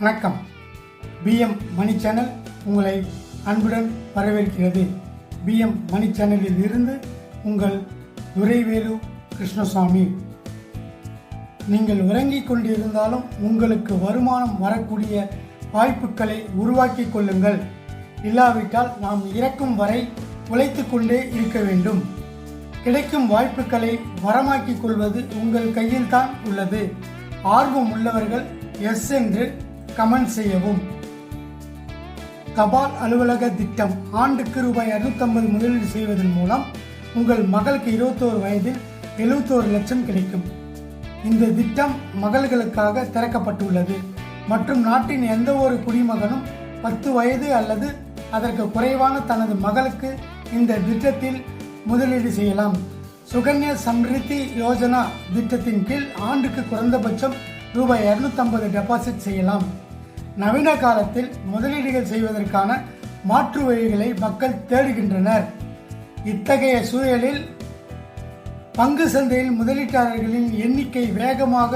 வணக்கம். பிஎம் மணி சேனல் உங்களை அன்புடன் வரவேற்கிறது. பிஎம் மணி சேனலில் இருந்து உங்கள் துரைவேலு கிருஷ்ணசாமி. நீங்கள் உறங்கிக் கொண்டிருந்தாலும் உங்களுக்கு வருமானம் வரக்கூடிய வாய்ப்புகளை உருவாக்கி கொள்ளுங்கள். இல்லாவிட்டால் நாம் இறக்கும் வரை உழைத்து கொண்டே இருக்க வேண்டும். கிடைக்கும் வாய்ப்புகளை வரமாக்கிக் கொள்வது உங்கள் கையில் தான் உள்ளது. ஆர்வம் உள்ளவர்கள் எஸ் என்று கமெண்ட் செய்யவும். தபால் அலுவலக திட்டம். ஆண்டுக்கு ரூபாய் 250 முதலீடு செய்வதன் மூலம் உங்கள் மகளுக்கு 21 வயதில் 71 லட்சம் கிடைக்கும். இந்த திட்டம் மகள்களுக்காக திறக்கப்பட்டுள்ளது மற்றும் நாட்டின் எந்த ஒரு குடிமகனும் 10 வயது அல்லது அதற்கு குறைவான தனது மகளுக்கு இந்த திட்டத்தில் முதலீடு செய்யலாம். சுகன்யா சம்ரித்தி யோஜனா திட்டத்தின் கீழ் ஆண்டுக்கு குறைந்தபட்சம் ரூபாய் 250 டெபாசிட் செய்யலாம். நவீன காலத்தில் முதலீடுகள் செய்வதற்கான மாற்று வழிகளை மக்கள் தேடுகின்றனர். இத்தகைய சூழலில் பங்கு சந்தையில் முதலீட்டாளர்களின் எண்ணிக்கை வேகமாக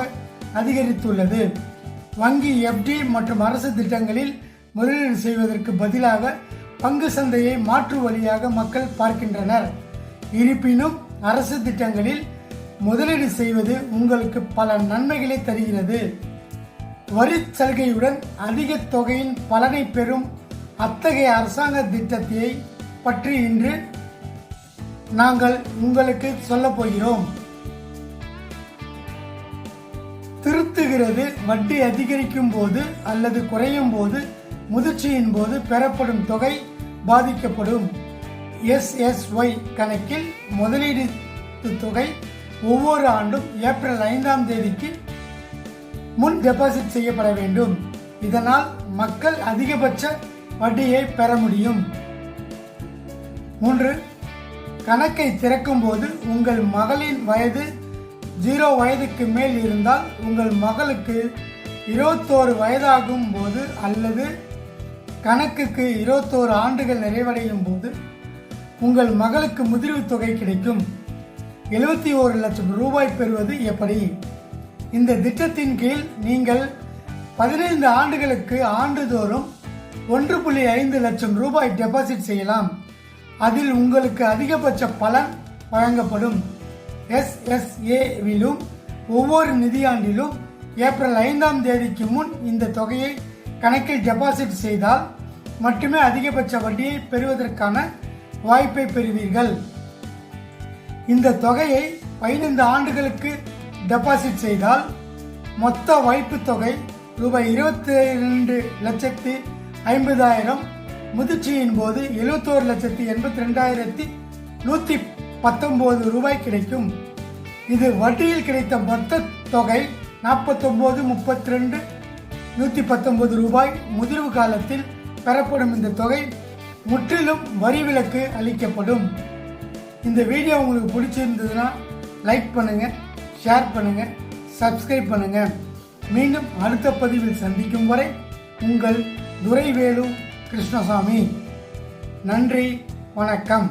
அதிகரித்துள்ளது. வங்கி, எஃப்டி மற்றும் அரசு திட்டங்களில் முதலீடு செய்வதற்கு பதிலாக பங்கு சந்தையை மாற்று வழியாக மக்கள் பார்க்கின்றனர். இருப்பினும் அரசு திட்டங்களில் முதலீடு செய்வது உங்களுக்கு பல நன்மைகளை தருகிறது. வரி சலுகையுடன் அதிக தொகையின் பலனை பெறும் அத்தகைய அரசாங்க திட்டத்தை பற்றி இன்று நாங்கள் உங்களுக்கு சொல்ல போகிறோம். திருத்துகிறது. வட்டி அதிகரிக்கும் போது அல்லது குறையும் போது முதிர்ச்சியின் போது பெறப்படும் தொகை பாதிக்கப்படும். எஸ்எஸ்ஒய் கணக்கில் முதலீடு தொகை ஒவ்வொரு ஆண்டும் ஏப்ரல் 5ஆம் தேதிக்கு முன் டெபாசிட் செய்யப்பட வேண்டும். இதனால் மக்கள் அதிகபட்ச வட்டியை பெற முடியும். 3. கணக்கை திறக்கும் போது உங்கள் மகளின் வயது 0 வயதுக்கு மேல் இருந்தால் உங்கள் மகளுக்கு 21 வயதாகும் போது அல்லது கணக்குக்கு 21 ஆண்டுகள் நிறைவடையும் போது உங்கள் மகளுக்கு முதிர்வு தொகை கிடைக்கும். 71 லட்சம் ரூபாய் பெறுவது எப்படி? இந்த திட்டத்தின் கீழ் நீங்கள் 15 ஆண்டுகளுக்கு ஆண்டுதோறும் 1.5 லட்சம் ரூபாய் டெபாசிட் செய்யலாம். அதில் உங்களுக்கு அதிகபட்ச பலன் வழங்கப்படும். எஸ்எஸ்ஏவிலும் ஒவ்வொரு நிதியாண்டிலும் ஏப்ரல் 5ஆம் தேதிக்கு முன் இந்த தொகையை கணக்கில் டெபாசிட் செய்தால் மட்டுமே அதிகபட்ச வட்டியை பெறுவதற்கான வாய்ப்பை பெறுவீர்கள். இந்த தொகையை 15 ஆண்டுகளுக்கு டெபாசிட் செய்தால் மொத்த வைப்பு தொகை ரூபாய் 22,50,000, முதிர்ச்சியின் போது 71,82,119 ரூபாய் கிடைக்கும். இது வட்டியில் கிடைத்த மொத்த தொகை 49,32,119 ரூபாய். முதிர்வு காலத்தில் பெறப்படும் இந்த தொகை முற்றிலும் வரி விலக்கு அளிக்கப்படும். இந்த வீடியோ உங்களுக்கு பிடிச்சிருந்ததுன்னா லைக் பண்ணுங்க, ஷேர் பண்ணுங்க, சப்ஸ்கிரைப் பண்ணுங்க. மீண்டும் அடுத்த பதிவில் சந்திக்கும் வரை உங்கள் துரைவேலு கிருஷ்ணசாமி. நன்றி, வணக்கம்.